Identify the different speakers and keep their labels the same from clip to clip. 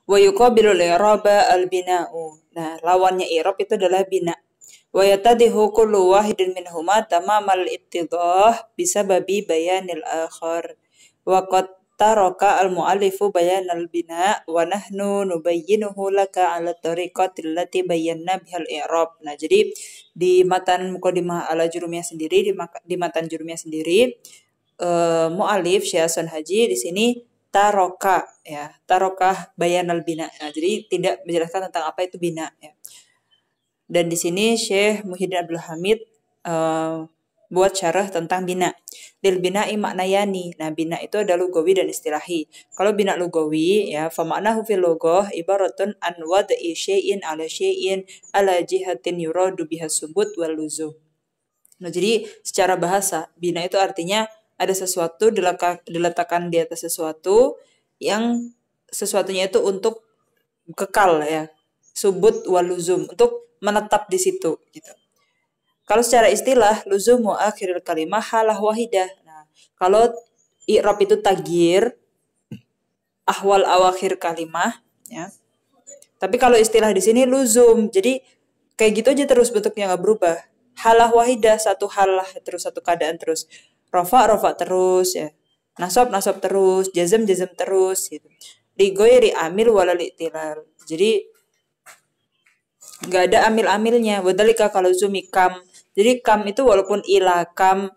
Speaker 1: Wa yuqabilul i'raba al-bina'u. Nah, lawannya i'rab itu adalah bina. Wa yatadihu kullu wahidin minhuma tamamal ittidah bisababi bayanil akhar. Wa qad taraka al-mu'allifu bayanal bina wa nahnu nubayyinuhu laka 'ala tariqati allati bayyana bihal i'rab. Nah, jadi di matan Muqaddimah ala Jurumiyah sendiri, di matan Jurumiyah sendiri, mu'alif Syekh Hasan Haji di sini taroka ya, tarokah bayanal bina. Nah, jadi tidak menjelaskan tentang apa itu bina ya. Dan di sini Syekh Muhyiddin Abdul Hamid buat syarah tentang bina. Lil bina'i maknayani. Nah, bina itu ada lugawi dan istilahi. Kalau bina lugawi ya, fa maknahu fil lughah ibaratun an wad'i syai'in ala syai'in ala jihatin yuradu biha subut wal luzum. Nah, jadi secara bahasa bina itu artinya ada sesuatu diletakkan di atas sesuatu yang sesuatunya itu untuk kekal ya, subut wal luzum, untuk menetap di situ gitu. Kalau secara istilah luzumu akhiril kalimah halah wahidah. Nah, kalau i'rab itu taghyir ahwal awakhir kalimah ya. Tapi kalau istilah di sini luzum. Jadi kayak gitu aja terus bentuknya nggak berubah. Halah wahidah, satu halah terus, satu keadaan terus. Rofa terus ya. Nasab terus, jazam terus gitu. Ligoyri amil walal iktilal. Jadi nggak ada amil-amilnya. Wadhalika kalau zumi kam. Jadi kam itu walaupun ila kam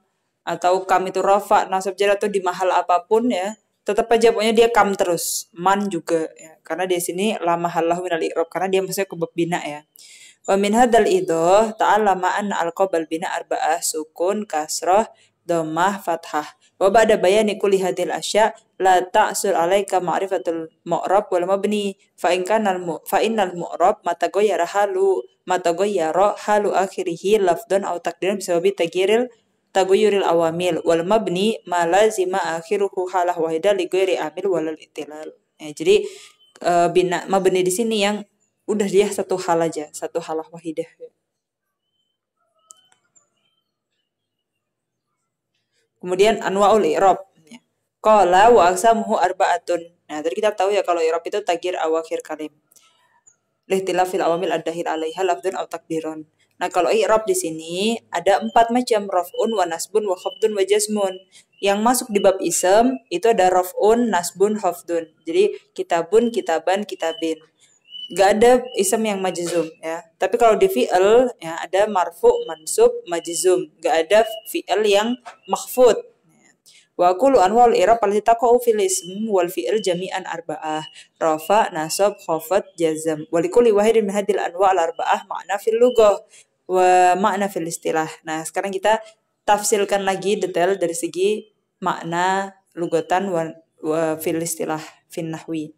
Speaker 1: atau kam itu rofa, nasab jar atau di mahal apapun ya, tetap aja pokoknya dia kam terus. Man juga ya. Karena di sini la mahallahu minal i'rab, karena dia masuk ke bab bina ya. Wa min hadzal idah ta'allama anna al-qabal bina arba'ah sukun kasrah dhammah fathah. Wa ba'da bayani kulli hadhil asya la ta'sul 'alaika ma'rifatul mu'rab wal mabni fa innal mu'rab mataghayyara halu akhirih lafdhan aw taqdiran bisababi taghayyuril awamil wal mabni ma lazima akhiruhu halah wahidah li ghairi amil walal ittilal. Ya, jadi bina mabni di sini yang udah dia satu hal aja, satu halah wahidah. Kemudian anwaul i'rab. Qala wa aqsamuhu arba'atun. Nah, tadi kita tahu ya kalau i'rab itu taghyir awakhir kalim. Lihtilafil awamil ad-dahil 'alaiha lafdun aw takdiron. Nah, kalau i'rab di sini ada 4 macam, raf'un wa nasbun wa khafdun wa jazmun. Yang masuk di bab ism itu ada raf'un, nasbun, khafdun. Jadi kitabun, kitaban, kitabin. Gak ada ism yang majzum ya. Tapi kalau di fi'il ya ada marfu, mansub, majzum. Gak ada fi'il yang makhfud. Wa kullu anwa'ul i'rab allati taqa'u fil ism wal fi'il jami'an arba'ah. Rafa, nasab, khafad, jazm. Wa likulli wahidin min hadhil anwa'il arba'ah makna fil lughah wa makna fil istilah. Nah, sekarang kita tafsilkan lagi detail dari segi makna lugatan wa fil istilah fin nahwi.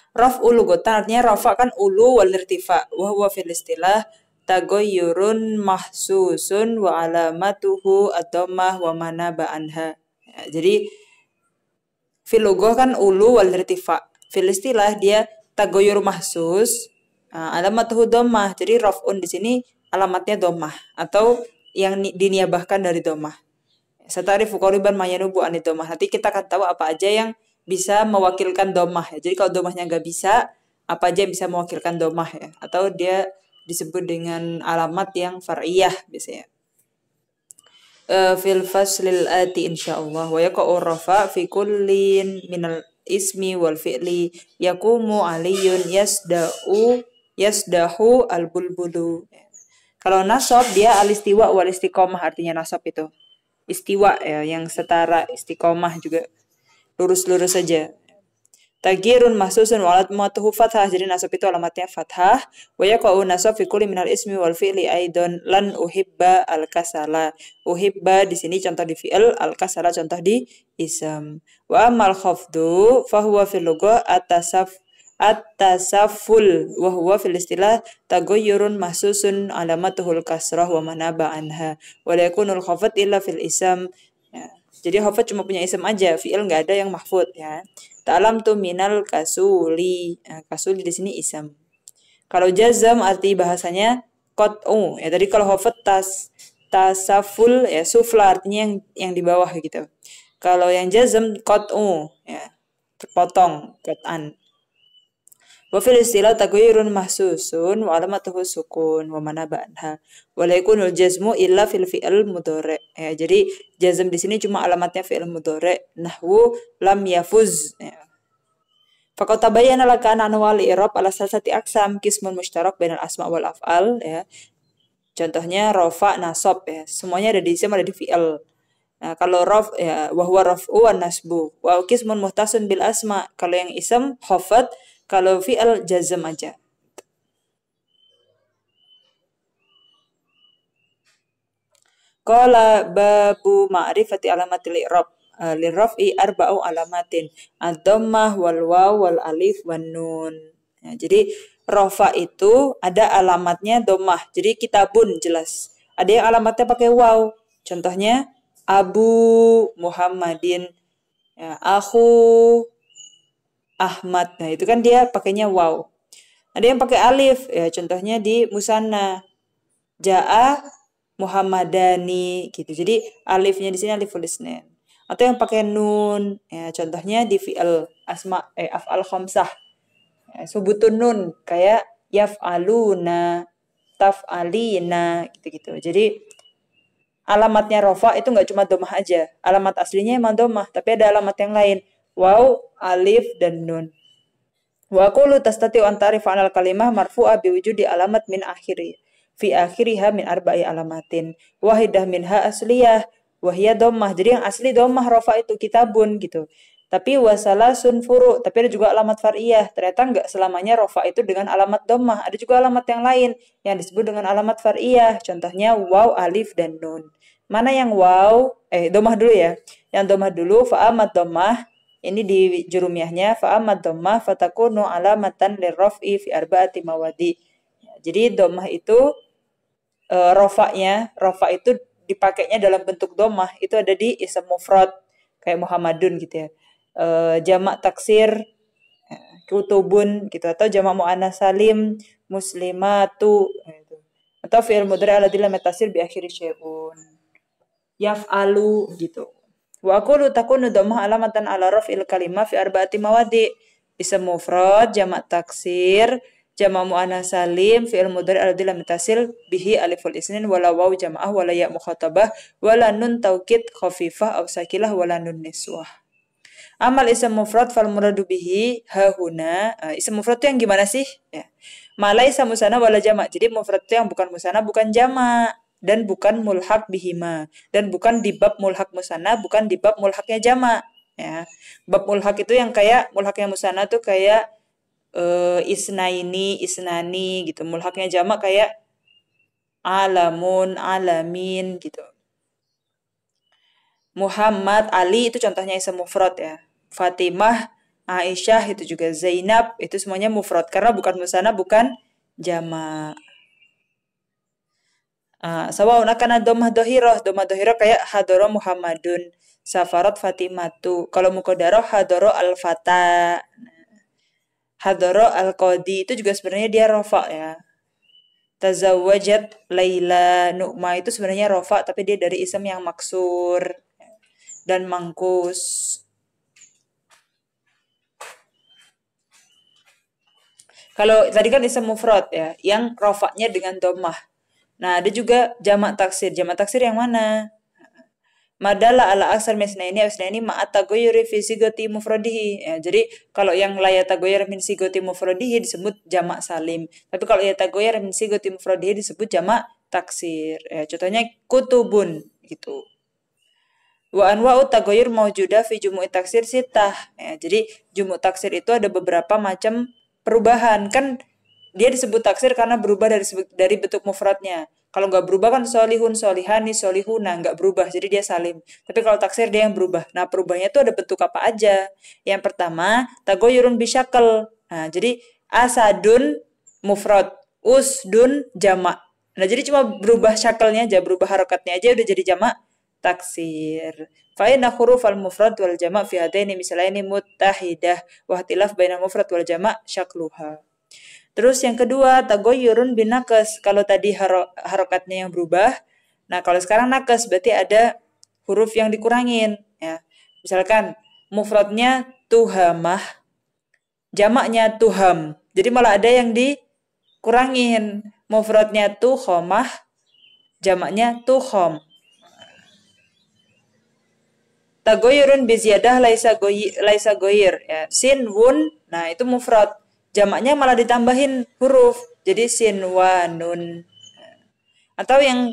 Speaker 1: Raf'u lugatan artinya rafa kan ulu wal irtifa wa huwa fil istilah taghayyurun mahsusun wa alamatuhu ad-dhammah wa manaba anha. Ya, jadi fil lughah kan ulu wal irtifa. Fil istilah dia taghayyur mahsus, alamatuhu dhammah. Jadi raf'un di sini alamatnya dhammah atau yang diniabahkan dari dhammah. Satarifu qariban mayanubu anid dhammah. Nanti kita akan tahu apa aja yang bisa mewakilkan dhammah ya. Jadi kalau dhammahnya nggak bisa, apa aja yang bisa mewakilkan dhammah ya. Atau dia disebut dengan alamat yang far'iyah biasanya. Fil faslil ati insyaallah wa yaqa'u rafa fi kullin minal ismi wal fi'li yaqumu aliyun yasdahu al bulbulu. Kalau nasab dia alistiwa wal istiqomah, artinya nasab itu istiwa ya, yang setara, istiqomah juga lurus-lurus saja. Taghyirun mahsusun wa alamatuhu fathah, jadi nasab itu alamatnya fathah. Wa yaqa'u nasab fi kulli minal ismi wal fi'li aidan lan uhibba al kasala. Uhibba di sini contoh di fi'il, al kasala contoh di ism. Wa amal khafdu fa huwa fil lughah at-tasafful wa huwa fil istilah taghayyurun mahsusun alamatuhul kasrah wa manaba anha. Wa la yakunul khafd illa fil ism. Ya. Jadi khafd cuma punya ism aja, fi'il nggak ada yang mahfud ya. Ta'lam tu minal kasuli. Nah, kasuli di sini ism. Kalau jazam arti bahasanya qat'u. Ya tadi kalau khafd tasaful ya sufla artinya yang di bawah gitu. Kalau yang jazam qat'u ya terpotong, qat'an. Wa fil istilah taghayyurun mahsusun wa alamatuhu sukun wa manaba anha. Wa la yakunul jazmu illa fil fi'il mudhari'. Ya, jadi jazm di sini cuma alamatnya fi'il mudhari'. Nahwu lam yafuz. Ya. Faqad tabayyana laka anna anwal i'rab ala salasati aqsam qismun mushtarak bainal asma wal af'al ya. Contohnya rofa, nasab ya. Semuanya ada di isim, ada di fi'il. Nah, kalau raf ya wahwa raf'u wan nasbu. Wa qismun muhtasun bil asma. Kalau yang isim khafad, kalau fi'il jazm aja. Qala babu ma'rifati alamatil i'rab. Lirraf'i arba'u alamatin. Ad-dhammah wal waw wal alif wan nun. Ya, jadi rofa itu ada alamatnya dhammah. Jadi kitabun jelas. Ada yang alamatnya pakai waw. Contohnya Abu Muhammadin, ya, aku Ahmad. Nah, itu kan dia pakainya waw. Ada yang pakai alif, ya contohnya di musanna. Ja'a Muhammadani gitu. Jadi alifnya di sini aliful isnin. Atau yang pakai nun, ya contohnya di fi'il af'al khamsah. Ya, subutun nun kayak yaf'aluna, taf'alina gitu-gitu. Jadi alamatnya rofa itu nggak cuma domah aja. Alamat aslinya emang domah, tapi ada alamat yang lain. Waw, alif, dan nun. Wa qulu tastati'u an ta'rifa anal kalimah marfu'ah biwujudi alamat min akhiri. Fi akhiriha min arba'i alamatin. Wahidah minha asliyah. Wahiyah domah. Jadi yang asli domah rofa itu kitabun gitu. Tapi wasalasun furu. Tapi ada juga alamat far'iyah. Ternyata nggak selamanya rofa itu dengan alamat domah. Ada juga alamat yang lain yang disebut dengan alamat far'iyah. Contohnya waw, alif, dan nun. Mana yang waw? Domah dulu ya. Yang domah dulu, fa'amat domah. Ini di jurumiyahnya, fa'amat domah fatakunu alamatan lirraf'i fi arba'ati mawadi. Ya, jadi domah itu rofa itu dipakainya dalam bentuk domah. Itu ada di ism mufrad, kayak Muhammadun gitu ya. Jamak taksir, kutubun gitu. Atau jamak mu'annas salim, muslimatu gitu. Atau fi'il mudhari' alladzi lam yattasil bi akhiri syai'un. Yaf'alu gitu. Wa aqulu takunu dhammah alamatan ala raf'il kalimah fi arba'ati mawadi'. Ism mufrad, jamak taksir, jamak muannas salim, fi'il mudhari' alladzi lam yattasil bihi aliful isnin wala waw jamaah wala ya mukhatabah wala nun taukid khafifah aw sakilah wala nun niswah. Amal ism mufrad fal muradu bihi hahuna. Ism mufrad itu yang gimana sih? Ya. Malaisa musana wala jamak. Jadi mufrad itu yang bukan musana, bukan jamak. Dan bukan mulhaq bihima. Dan bukan di bab mulhaq musana, bukan di bab mulhaqnya jamak. Ya. Bab mulhaq itu yang kayak mulhaqnya musana tuh kayak isnaini, isnani gitu. Mulhaqnya jamak kayak alamun, alamin gitu. Muhammad, Ali itu contohnya ism mufrad ya. Fatimah, Aisyah itu juga, Zainab itu semuanya mufrad karena bukan musana, bukan jamak. Sawa'un akan dhammah dhahiroh kayak hadoro Muhammadun, safarat Fatimatu. Kalau muqaddarah hadoro al-fata. Hadoro al-qadi itu juga sebenarnya dia rofa ya. Tazawwajat Laila, Nu'ma itu sebenarnya rofa tapi dia dari ism yang maksur dan mangkus. Kalau tadi kan ism mufrad ya, yang rofaknya dengan dhammah. Nah, ada juga jamak taksir. Jamak taksir yang mana? Madalla ala aksar misnaini ma'at tagoyuri fi sigoti mufradihi. Ya, jadi kalau yang la yatagoyar min sigoti mufradihi disebut jamak salim. Tapi kalau yatagoyar min sigoti mufradihi disebut jamak taksir. Ya, contohnya kutubun gitu. Wa anwa'u tagoyur mawjudah fi jumu'i taksir sitah. Ya, jadi jumu' taksir itu ada beberapa macam perubahan. Kan dia disebut taksir karena berubah dari bentuk mufradnya. Kalau nggak berubah kan solihun, solihani, solihuna, nggak berubah. Jadi dia salim. Tapi kalau taksir dia yang berubah. Nah perubahannya itu ada bentuk apa aja. Yang pertama, tagoyurun bisyakal. Nah jadi asadun mufrad, usdun jamak. Nah jadi cuma berubah syakalnya aja, berubah harokatnya aja udah jadi jamak taksir. Fa'inna hurufal mufrad wal jamak fi hadaini misalnya muttahidah wa ihtilaf bainal mufrad wal jamak syakluha. Terus yang kedua, tagoyurun bin nakes. Kalau tadi harokatnya yang berubah, nah kalau sekarang nakes berarti ada huruf yang dikurangin. Ya. Misalkan mufradnya tuhamah, jamaknya tuham. Jadi malah ada yang dikurangin. Mufradnya tuhomah, jamaknya tuhom. Tagoyurun biziyadah laisa goyir. Ya. Sin, wun, nah itu mufrad. Jamaknya malah ditambahin huruf. Jadi sin, wa, nun. Atau yang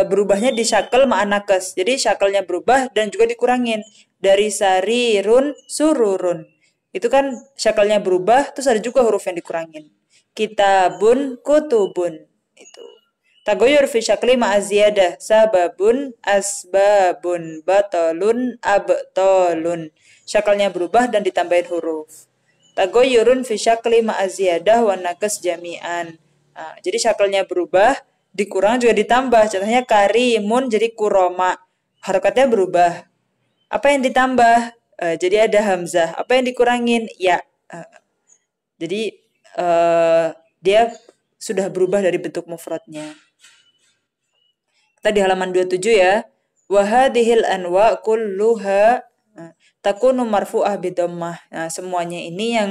Speaker 1: berubahnya di syakel ma'anakes. Jadi syakelnya berubah dan juga dikurangin. Dari sarirun, sururun. Itu kan syakelnya berubah, terus ada juga huruf yang dikurangin. Kitabun, kutubun. Itu. Tagoyur fi syakli ma'aziyadah. Sababun, asbabun, batolun, abtolun. Syakelnya berubah dan ditambahin huruf. Tagoyurun fi syakli ma'aziyadah wa nakes jami'an. Nah, jadi syakelnya berubah, dikurang juga ditambah. Contohnya karimun jadi kuroma. Harokatnya berubah. Apa yang ditambah? Jadi ada hamzah. Apa yang dikurangin? Ya. Jadi dia sudah berubah dari bentuk mufradnya. Kita di halaman 27 ya. Wahadihil anwa kulluha takunu marfu'ah bidammah. Nah, semuanya ini yang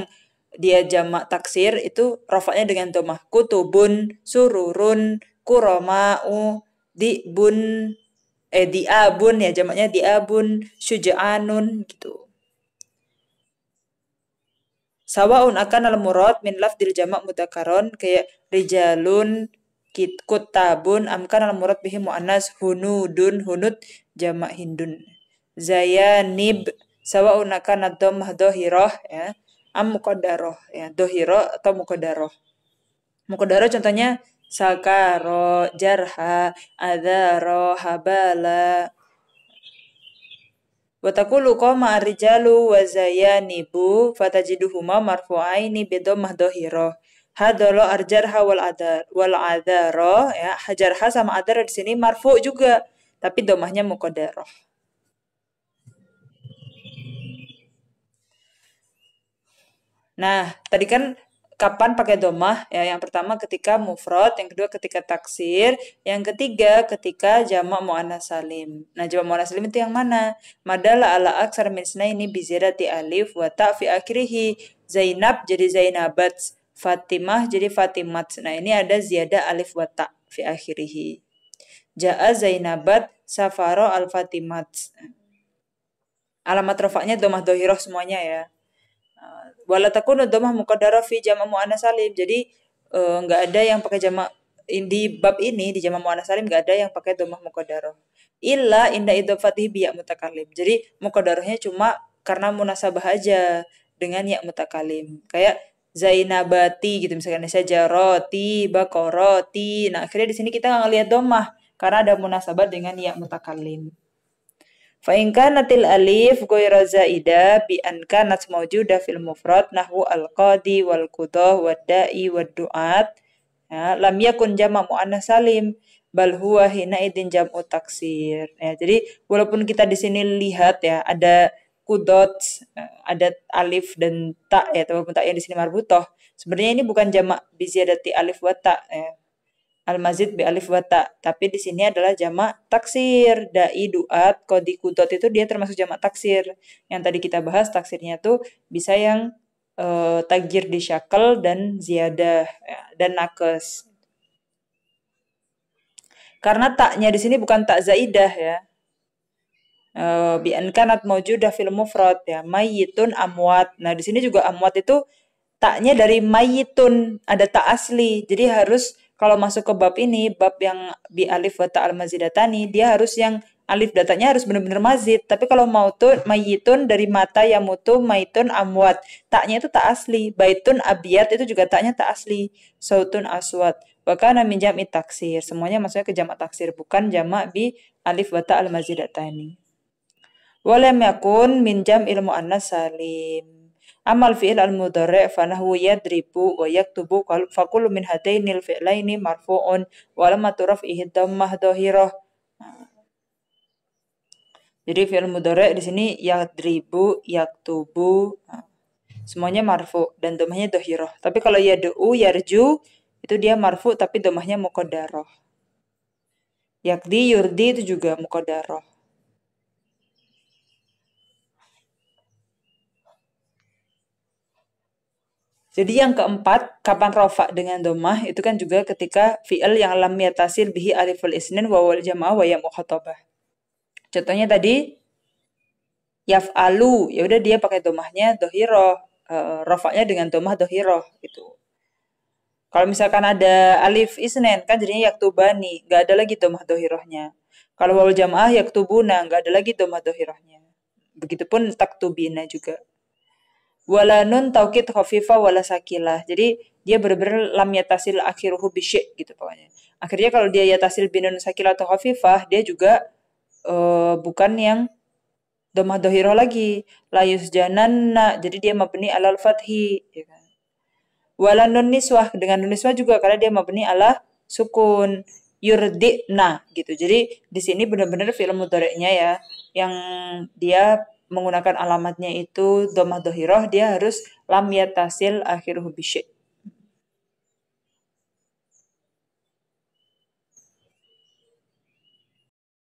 Speaker 1: dia jamak taksir itu rafa'nya dengan dhammah. Kutubun, sururun, kuroma'u, di'bun, di'abun ya jamaknya di'abun, syuja'anun gitu. Sawaun akan al-murad min lafdil jamak mudakaron kayak rijalun, kutabun, amkan al-murad bihi mu'annas, hunudun, hunud, jamak hindun. Zayanib, sawaun akan ad-dhammah dhahirah ya, am muqaddarah ya, dhahirah atau muqaddarah. Muqaddarah contohnya sakaro, jarha, adzaro, habala. Wa taqulu qama ar-rijalu wa zayanibu fatajiduhuma marfu'aini bi dhammah dhahirah. Hadalo arjarha wal adara ya, hajarha sama adara di sini marfu juga, tapi dhammahnya muqaddarah. Nah, tadi kan kapan pakai dhammah? Ya, yang pertama ketika mufrad, yang kedua ketika taksir, yang ketiga ketika jamak muannats salim. Nah, jamak muannats salim itu yang mana? Madalla ala aksar min ini bi ziyadati alif wa ta fi akhirih. Zainab jadi Zainabat, Fatimah jadi Fatimat. Nah, ini ada ziyadah alif wa ta fi akhirih. Ja'a Zainabat safaro al-Fatimat. Alamat rafa'nya dhammah dhahirah semuanya ya. Wala takunu dhammah muqaddarah fi jamak muannats salim. Jadi enggak ada yang pakai jamak di bab ini di jamak muannats salim enggak ada yang pakai dhammah muqaddarah. Illa inda idhofatihi bi ya mutakallim. Jadi muqaddarahnya cuma karena munasabah aja dengan ya mutakallim. Kayak Zainabati gitu misalkan sajaroti, bakoroti. Nah, akhirnya di sini kita nggak ngelihat dhammah karena ada munasabah dengan ya mutakallim. Fa in kanatil alif ghayra zaida bi an kanat mawjuda fil mufrad nahwu al-qadi wal qudah wad da'i wad du'at ya, lam yakun jama' muannats salim bal huwa hina idin jam'u taksir. Ya, jadi walaupun kita di sini lihat ya ada kudot, ada alif dan ta ya, walaupun tak yang di sini marbutah. Sebenarnya ini bukan jamak bi ziyadati alif wa ta ya. Al-mazid bi alif wa ta. Tapi di sini adalah jamak taksir. Da'i, du'at, qadi, kudot itu dia termasuk jamak taksir. Yang tadi kita bahas taksirnya tuh bisa yang tagir di syakel dan ziyadah ya, dan nakes. Karena taknya di sini bukan tak zaidah ya. Bi an kanat maujudah fil mufrad ya. Mayyitun amwat. Nah, di sini juga amwat itu taknya dari mayyitun, ada tak asli. Jadi harus kalau masuk ke bab ini, bab yang bi alif wa ta al mazidatani, dia harus yang alif datanya harus benar-benar mazid. Tapi kalau mau tuh mayyitun dari mata yamutu, maitun amwat. Taknya itu tak asli. Baitun abiyat itu juga taknya tak asli. Sautun aswat. Wa kana min jam'i taksir. Semuanya maksudnya ke jamak taksir, bukan jamak bi alif wa ta al mazidatani. Walam yakun min jam'il muannats salim. Amal fi'il al-mudhari' fa nahwu yadribu wa yaktubu fa kullu min hadainil fi'laini marfu'un wa alamatu raf'ihi dhammah dhahirah. Jadi fi'il mudhari' di sini yadribu, yaktubu, semuanya marfu dan dhammahnya dhahirah. Tapi kalau yad'u, yarju itu dia marfu tapi dhammahnya muqaddarah. Yakdi, yurdi itu juga muqaddarah. Jadi yang keempat, kapan rofa dengan domah itu kan juga ketika fi'il yang lam yatasil bihi aliful isnin wa wal jamaah wa ya mukhatabah. Contohnya tadi yaf'alu, ya udah dia pakai domahnya dohiroh, rofaknya dengan domah dohiroh gitu. Kalau misalkan ada alif isnen kan jadinya yaktubani, nggak ada lagi domah dohirohnya. Kalau wawul jamaah yaktubuna, nggak ada lagi domah dohirohnya. Begitupun taktubina juga. Wala nun taukid khafifa wala sakilah. Jadi dia benar-benar lam yatasil akhiruhu bisyik gitu pokoknya. Akhirnya kalau dia yatasil binun sakilah atau khafifah, dia juga bukan yang domah dohiroh lagi. Layus jananna, jadi dia mabni alal fathi. Ya kan? Wala nun niswah, dengan nun niswah juga karena dia mabni ala sukun. Yurdi'na gitu. Jadi di sini benar-benar fi'il mudhari'nya ya yang dia menggunakan alamatnya itu domah dohiroh, dia harus lam yatasil akhiruhu bisyik.